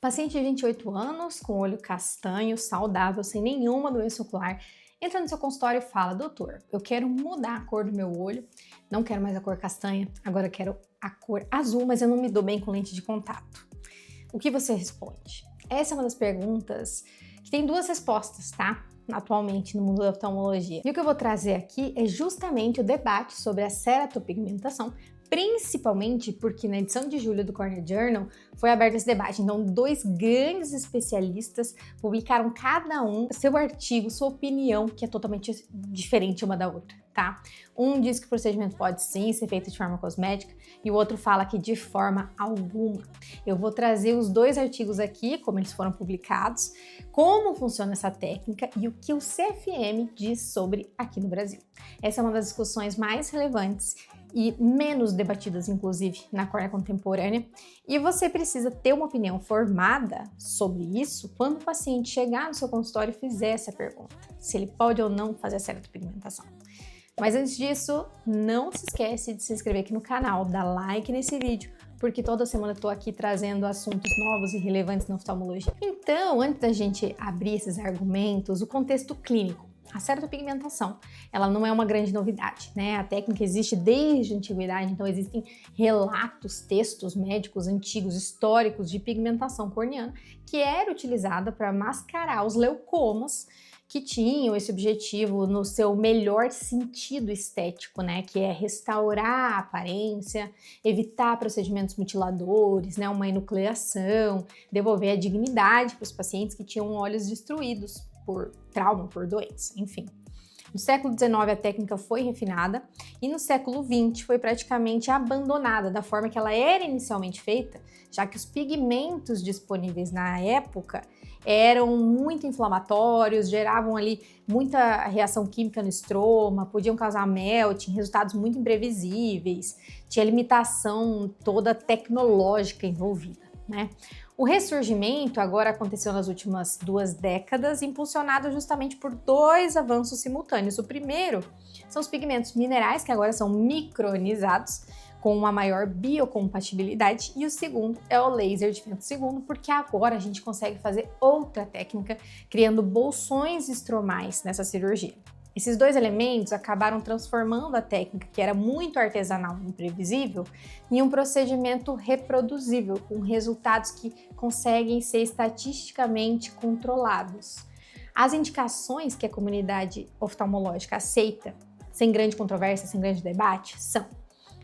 Paciente de 28 anos, com olho castanho, saudável, sem nenhuma doença ocular, entra no seu consultório e fala: doutor, eu quero mudar a cor do meu olho, não quero mais a cor castanha, agora eu quero a cor azul, mas eu não me dou bem com lente de contato. O que você responde? Essa é uma das perguntas que tem duas respostas, tá? Atualmente no mundo da oftalmologia. E o que eu vou trazer aqui é justamente o debate sobre a ceratopigmentação, principalmente porque na edição de julho do Cornea Journal foi aberto esse debate. Então, dois grandes especialistas publicaram cada um seu artigo, sua opinião, que é totalmente diferente uma da outra, tá? Um diz que o procedimento pode sim ser feito de forma cosmética e o outro fala que de forma alguma. Eu vou trazer os dois artigos aqui, como eles foram publicados, como funciona essa técnica e o que o CFM diz sobre aqui no Brasil. Essa é uma das discussões mais relevantes e menos debatidas, inclusive, na córnea contemporânea. E você precisa ter uma opinião formada sobre isso quando o paciente chegar no seu consultório e fizer essa pergunta, se ele pode ou não fazer a ceratopigmentação. Mas antes disso, não se esquece de se inscrever aqui no canal, dar like nesse vídeo, porque toda semana eu tô aqui trazendo assuntos novos e relevantes na oftalmologia. Então, antes da gente abrir esses argumentos, o contexto clínico. A ceratopigmentação, ela não é uma grande novidade, né? A técnica existe desde a antiguidade, então existem relatos, textos médicos antigos, históricos de pigmentação corneana, que era utilizada para mascarar os leucomas que tinham esse objetivo no seu melhor sentido estético, né? Que é restaurar a aparência, evitar procedimentos mutiladores, né? Uma enucleação, devolver a dignidade para os pacientes que tinham olhos destruídos por trauma, por doença, enfim. No século XIX a técnica foi refinada e no século XX foi praticamente abandonada da forma que ela era inicialmente feita, já que os pigmentos disponíveis na época eram muito inflamatórios, geravam ali muita reação química no estroma, podiam causar melting, resultados muito imprevisíveis, tinha limitação toda tecnológica envolvida, né? O ressurgimento agora aconteceu nas últimas 2 décadas, impulsionado justamente por 2 avanços simultâneos. O primeiro são os pigmentos minerais, que agora são micronizados, com uma maior biocompatibilidade, e o segundo é o laser de vento segundo, porque agora a gente consegue fazer outra técnica, criando bolsões estromais nessa cirurgia. Esses 2 elementos acabaram transformando a técnica, que era muito artesanal e imprevisível, em um procedimento reproduzível, com resultados que conseguem ser estatisticamente controlados. As indicações que a comunidade oftalmológica aceita, sem grande controvérsia, sem grande debate, são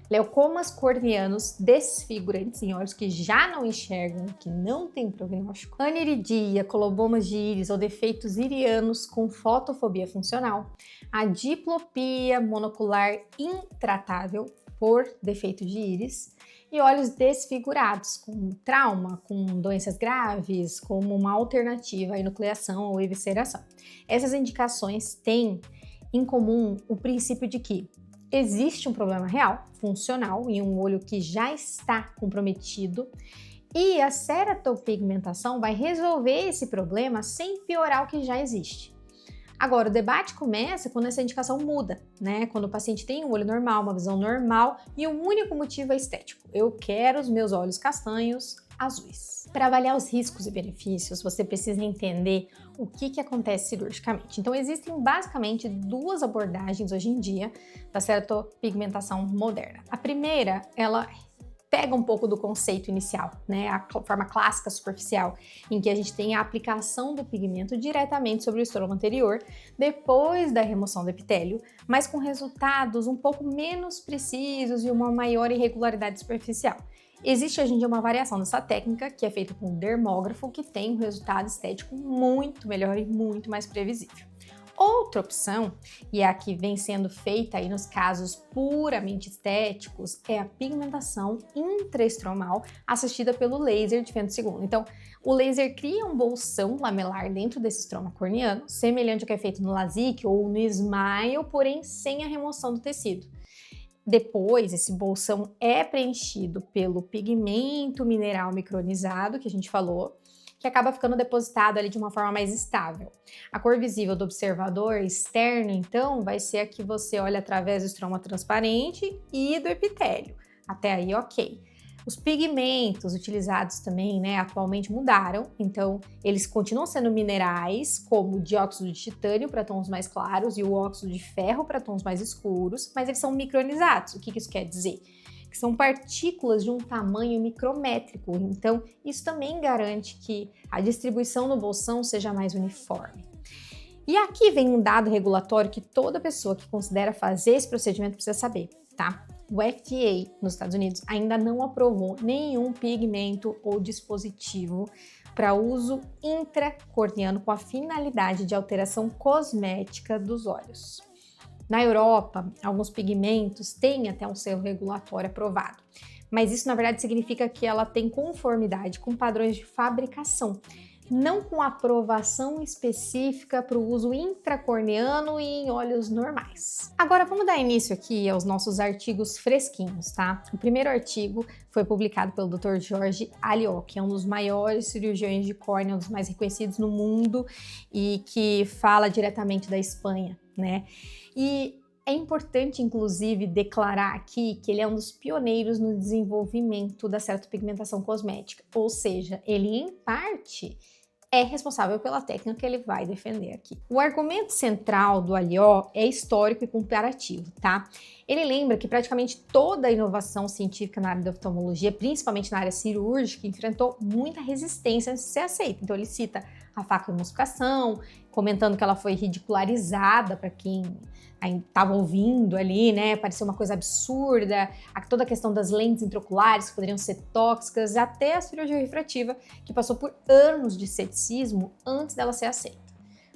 leucomas corneanos desfigurantes em olhos que já não enxergam, que não têm prognóstico, aniridia, colobomas de íris ou defeitos irianos com fotofobia funcional, a diplopia monocular intratável por defeito de íris e olhos desfigurados com trauma, com doenças graves, como uma alternativa à enucleação ou evisceração. Essas indicações têm em comum o princípio de que existe um problema real, funcional, em um olho que já está comprometido e a ceratopigmentação vai resolver esse problema sem piorar o que já existe. Agora, o debate começa quando essa indicação muda, né? Quando o paciente tem um olho normal, uma visão normal e o único motivo é estético. Eu quero os meus olhos castanhos azuis. Para avaliar os riscos e benefícios, você precisa entender o que acontece cirurgicamente. Então, existem basicamente 2 abordagens hoje em dia da ceratopigmentação moderna. A primeira, ela pega um pouco do conceito inicial, né? A forma clássica superficial, em que a gente tem a aplicação do pigmento diretamente sobre o estroma anterior, depois da remoção do epitélio, mas com resultados um pouco menos precisos e uma maior irregularidade superficial. Existe hoje em dia uma variação dessa técnica, que é feita com um dermógrafo, que tem um resultado estético muito melhor e muito mais previsível. Outra opção, e é a que vem sendo feita aí nos casos puramente estéticos, é a pigmentação intraestromal assistida pelo laser de vento segundo. Então, o laser cria um bolsão lamelar dentro desse estroma corneano, semelhante ao que é feito no LASIK ou no SMILE, porém sem a remoção do tecido. Depois, esse bolsão é preenchido pelo pigmento mineral micronizado, que a gente falou, que acaba ficando depositado ali de uma forma mais estável. A cor visível do observador externo, então, vai ser a que você olha através do estroma transparente e do epitélio. Até aí, ok. Os pigmentos utilizados também, né, atualmente mudaram, então eles continuam sendo minerais, como o dióxido de titânio para tons mais claros e o óxido de ferro para tons mais escuros, mas eles são micronizados. O que isso quer dizer? Que são partículas de um tamanho micrométrico, então isso também garante que a distribuição no bolsão seja mais uniforme. E aqui vem um dado regulatório que toda pessoa que considera fazer esse procedimento precisa saber, tá? O FDA nos Estados Unidos ainda não aprovou nenhum pigmento ou dispositivo para uso intracorneano com a finalidade de alteração cosmética dos olhos. Na Europa, alguns pigmentos têm até um selo regulatório aprovado, mas isso na verdade significa que ela tem conformidade com padrões de fabricação, não com aprovação específica para o uso intracorneano e em olhos normais. Agora vamos dar início aqui aos nossos artigos fresquinhos, tá? O primeiro artigo foi publicado pelo Dr. Jorge Alió, que é um dos maiores cirurgiões de córnea, um dos mais reconhecidos no mundo e que fala diretamente da Espanha, né? E é importante, inclusive, declarar aqui que ele é um dos pioneiros no desenvolvimento da ceratopigmentação cosmética, ou seja, ele, em parte, é responsável pela técnica que ele vai defender aqui. O argumento central do Alió é histórico e comparativo, tá? Ele lembra que praticamente toda a inovação científica na área da oftalmologia, principalmente na área cirúrgica, enfrentou muita resistência antes de ser aceita. Então ele cita a facoemulsificação, comentando que ela foi ridicularizada para quem estava ouvindo ali, né? Parecia uma coisa absurda, toda a questão das lentes intraoculares que poderiam ser tóxicas, até a cirurgia refrativa, que passou por anos de ceticismo antes dela ser aceita.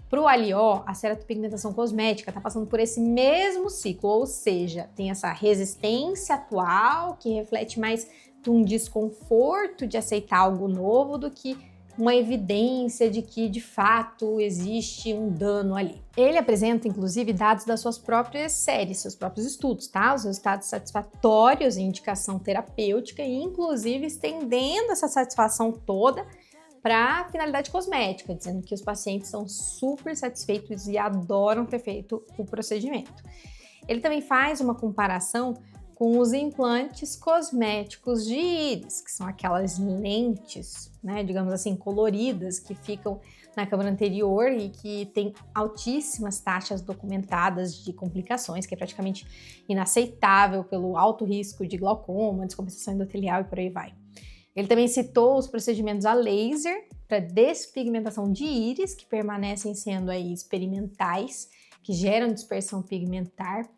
Para o Alió, a ceratopigmentação cosmética está passando por esse mesmo ciclo, ou seja, tem essa resistência atual que reflete mais de um desconforto de aceitar algo novo do que uma evidência de que, de fato, existe um dano ali. Ele apresenta, inclusive, dados das suas próprias séries, seus próprios estudos, tá? Os resultados satisfatórios em indicação terapêutica e, inclusive, estendendo essa satisfação toda para finalidade cosmética, dizendo que os pacientes são super satisfeitos e adoram ter feito o procedimento. Ele também faz uma comparação com os implantes cosméticos de íris, que são aquelas lentes, né, digamos assim, coloridas, que ficam na câmara anterior e que tem altíssimas taxas documentadas de complicações, que é praticamente inaceitável pelo alto risco de glaucoma, descompensação endotelial e por aí vai. Ele também citou os procedimentos a laser para despigmentação de íris, que permanecem sendo aí experimentais, que geram dispersão pigmentar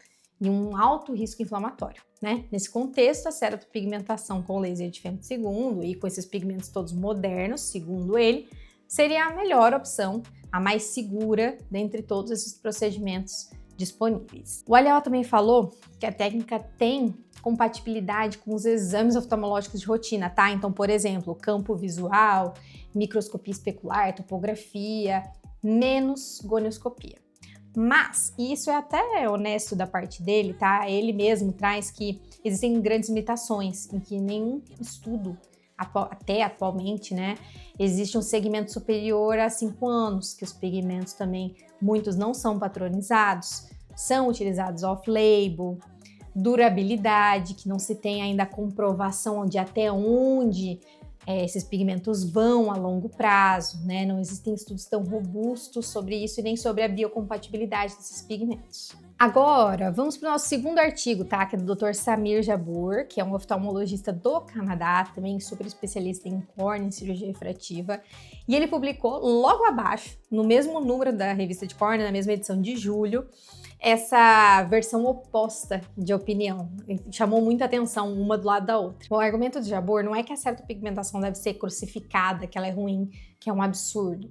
e um alto risco inflamatório, né? Nesse contexto, a ceratopigmentação com laser de femtosegundo e com esses pigmentos todos modernos, segundo ele, seria a melhor opção, a mais segura dentre todos esses procedimentos disponíveis. O Alió também falou que a técnica tem compatibilidade com os exames oftalmológicos de rotina, tá? Então, por exemplo, campo visual, microscopia especular, topografia, menos gonioscopia. Mas, e isso é até honesto da parte dele, tá? Ele mesmo traz que existem grandes limitações, em que nenhum estudo, até atualmente, né, existe um segmento superior a 5 anos, que os pigmentos também, muitos não são patronizados, são utilizados off-label, durabilidade, que não se tem ainda a comprovação de até onde esses pigmentos vão a longo prazo, né? Não existem estudos tão robustos sobre isso e nem sobre a biocompatibilidade desses pigmentos. Agora, vamos para o nosso segundo artigo, tá? Que é do Dr. Samir Jabbour, que é um oftalmologista do Canadá, também super especialista em córnea e cirurgia refrativa. E ele publicou logo abaixo, no mesmo número da revista de córnea, na mesma edição de julho, essa versão oposta de opinião. Chamou muita atenção uma do lado da outra. O argumento de Jabbour não é que a ceratopigmentação deve ser crucificada, que ela é ruim, que é um absurdo.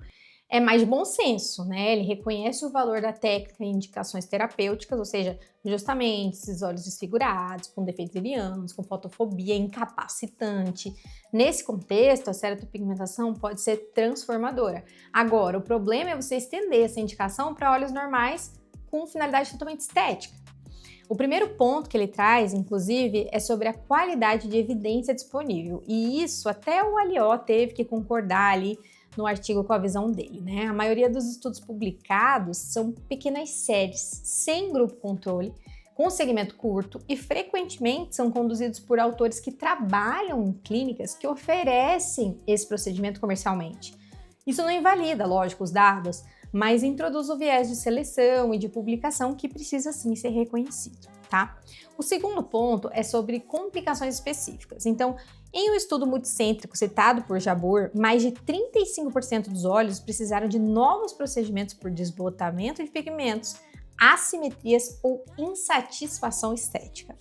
É mais de bom senso, né? Ele reconhece o valor da técnica em indicações terapêuticas, ou seja, justamente esses olhos desfigurados, com defeitos ilianos, com fotofobia, incapacitante. Nesse contexto, a ceratopigmentação pode ser transformadora. Agora, o problema é você estender essa indicação para olhos normais com finalidade totalmente estética. O primeiro ponto que ele traz, inclusive, é sobre a qualidade de evidência disponível. E isso até o Alió teve que concordar ali no artigo com a visão dele, né? A maioria dos estudos publicados são pequenas séries, sem grupo controle, com segmento curto e frequentemente são conduzidos por autores que trabalham em clínicas que oferecem esse procedimento comercialmente. Isso não invalida, lógico, os dados, mas introduz o viés de seleção e de publicação que precisa sim ser reconhecido, tá? O segundo ponto é sobre complicações específicas. Então, em um estudo multicêntrico citado por Jabbour, mais de 35% dos olhos precisaram de novos procedimentos por desbotamento de pigmentos, assimetrias ou insatisfação estética.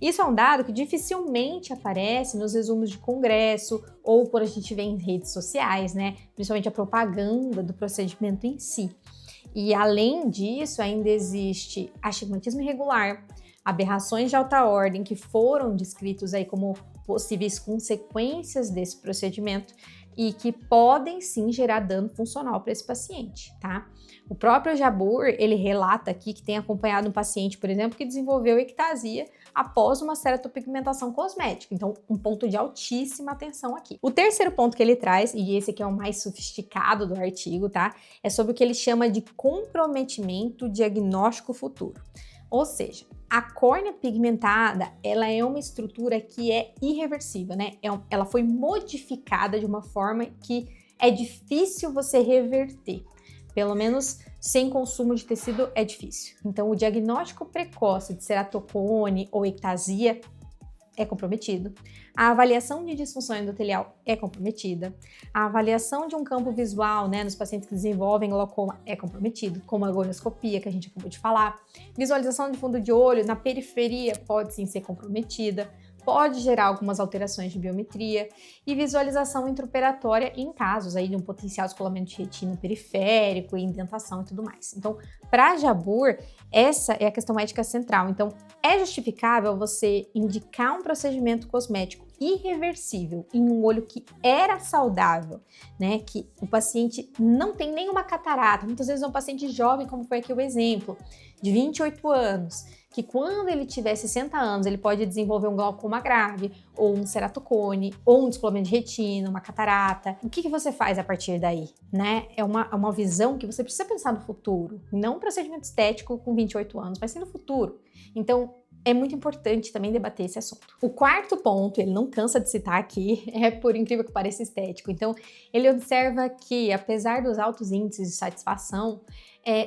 Isso é um dado que dificilmente aparece nos resumos de congresso ou quando a gente vê em redes sociais, né? Principalmente a propaganda do procedimento em si. E além disso, ainda existe astigmatismo irregular, aberrações de alta ordem que foram descritos aí como possíveis consequências desse procedimento e que podem sim gerar dano funcional para esse paciente, tá? O próprio Jabbour, ele relata aqui que tem acompanhado um paciente, por exemplo, que desenvolveu ectasia após uma ceratopigmentação cosmética. Então, um ponto de altíssima atenção aqui. O terceiro ponto que ele traz, e esse aqui é o mais sofisticado do artigo, tá? É sobre o que ele chama de comprometimento diagnóstico futuro. Ou seja, a córnea pigmentada, ela é uma estrutura que é irreversível, né? Ela foi modificada de uma forma que é difícil você reverter. Pelo menos sem consumo de tecido é difícil. Então, o diagnóstico precoce de ceratocone ou ectasia é comprometido. A avaliação de disfunção endotelial é comprometida. A avaliação de um campo visual, né, nos pacientes que desenvolvem glaucoma é comprometido, como a gonioscopia, que a gente acabou de falar. Visualização de fundo de olho na periferia pode sim ser comprometida. Pode gerar algumas alterações de biometria e visualização intraoperatória em casos aí de um potencial descolamento de retina periférico, indentação e tudo mais. Então, para Jabbour, essa é a questão ética central. Então, é justificável você indicar um procedimento cosmético irreversível em um olho que era saudável, né? Que o paciente não tem nenhuma catarata, muitas vezes é um paciente jovem, como foi aqui o exemplo, de 28 anos, que quando ele tiver 60 anos, ele pode desenvolver um glaucoma grave, ou um ceratocone, ou um descolamento de retina, uma catarata. O que você faz a partir daí, né? É uma visão que você precisa pensar no futuro, não um procedimento estético com 28 anos, mas sim no futuro. Então, é muito importante também debater esse assunto. O quarto ponto, ele não cansa de citar aqui, é por incrível que pareça estético. Então, ele observa que, apesar dos altos índices de satisfação,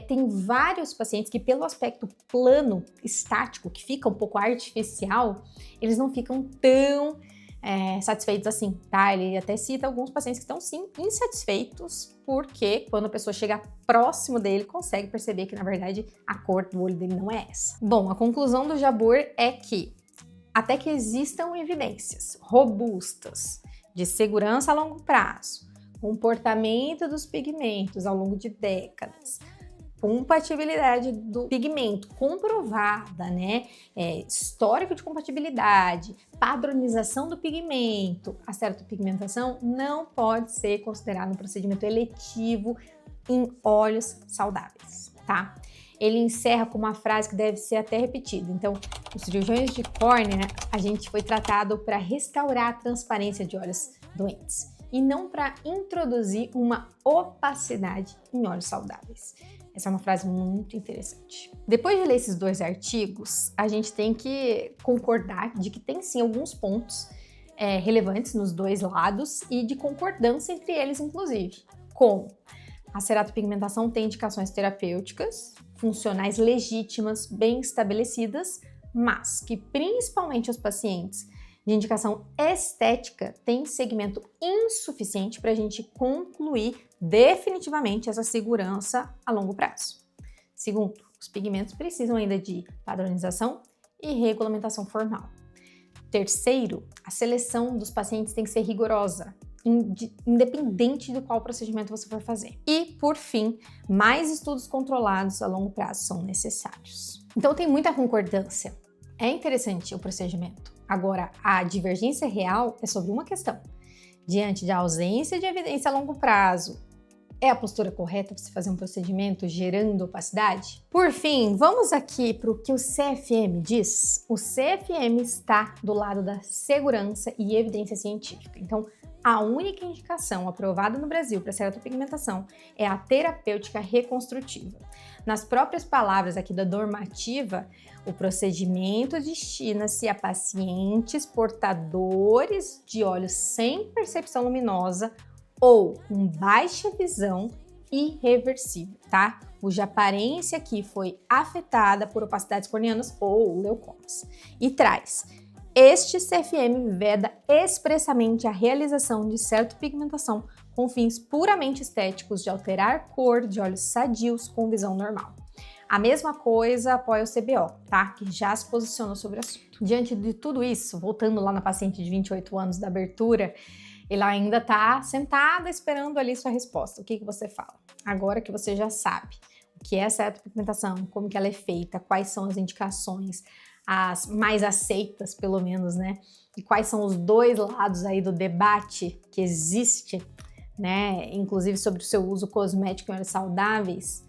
tem vários pacientes que, pelo aspecto plano, estático, que fica um pouco artificial, eles não ficam tão satisfeitos assim, tá? Ele até cita alguns pacientes que estão, sim, insatisfeitos, porque quando a pessoa chega próximo dele, consegue perceber que, na verdade, a cor do olho dele não é essa. Bom, a conclusão do Jabbour é que, até que existam evidências robustas de segurança a longo prazo, comportamento dos pigmentos ao longo de décadas, compatibilidade do pigmento comprovada, né? Histórico de compatibilidade, padronização do pigmento, a ceratopigmentação não pode ser considerado um procedimento eletivo em olhos saudáveis, tá? Ele encerra com uma frase que deve ser até repetida. Então, os cirurgiões de córnea, a gente foi tratado para restaurar a transparência de olhos doentes e não para introduzir uma opacidade em olhos saudáveis. Essa é uma frase muito interessante. Depois de ler esses dois artigos, a gente tem que concordar de que tem sim alguns pontos relevantes nos dois lados e de concordância entre eles, inclusive. Como a ceratopigmentação tem indicações terapêuticas, funcionais legítimas, bem estabelecidas, mas que principalmente os pacientes de indicação estética têm segmento insuficiente para a gente concluir definitivamente essa segurança a longo prazo. Segundo, os pigmentos precisam ainda de padronização e regulamentação formal. Terceiro, a seleção dos pacientes tem que ser rigorosa, independente de qual procedimento você for fazer. E, por fim, mais estudos controlados a longo prazo são necessários. Então, tem muita concordância. É interessante o procedimento. Agora, a divergência real é sobre uma questão. Diante da ausência de evidência a longo prazo, é a postura correta para se fazer um procedimento gerando opacidade? Por fim, vamos aqui para o que o CFM diz. O CFM está do lado da segurança e evidência científica. Então, A única indicação aprovada no Brasil para ceratopigmentação é a terapêutica reconstrutiva. Nas próprias palavras aqui da normativa, o procedimento destina-se a pacientes portadores de olhos sem percepção luminosa ou com baixa visão irreversível, tá? Cuja aparência aqui foi afetada por opacidades corneanas ou leucomas. E traz: este CFM veda expressamente a realização de ceratopigmentação com fins puramente estéticos de alterar cor de olhos sadios com visão normal. A mesma coisa apoia o CBO, tá? Que já se posicionou sobre o assunto. Diante de tudo isso, voltando lá na paciente de 28 anos da abertura, ela ainda tá sentada esperando ali sua resposta. O que você fala? Agora que você já sabe o que é a ceratopigmentação, como que ela é feita, quais são as indicações, as mais aceitas, pelo menos, né? E quais são os dois lados aí do debate que existe, né? Inclusive sobre o seu uso cosmético em olhos saudáveis.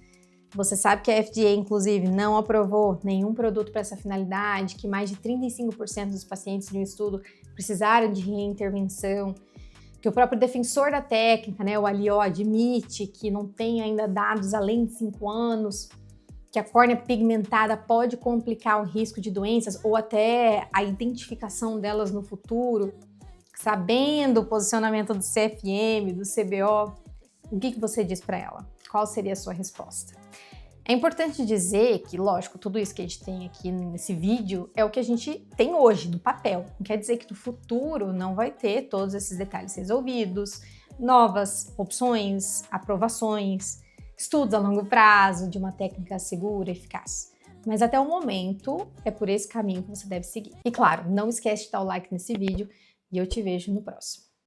Você sabe que a FDA, inclusive, não aprovou nenhum produto para essa finalidade, que mais de 35% dos pacientes de um estudo precisaram de reintervenção, que o próprio defensor da técnica, né, o ALIO, admite que não tem ainda dados além de 5 anos, que a córnea pigmentada pode complicar o risco de doenças ou até a identificação delas no futuro, sabendo o posicionamento do CFM, do CBO, o que você diz para ela? Qual seria a sua resposta? É importante dizer que, lógico, tudo isso que a gente tem aqui nesse vídeo é o que a gente tem hoje, no papel. Não quer dizer que no futuro não vai ter todos esses detalhes resolvidos, novas opções, aprovações, estudos a longo prazo de uma técnica segura e eficaz. Mas até o momento, é por esse caminho que você deve seguir. E claro, não esquece de dar o like nesse vídeo e eu te vejo no próximo.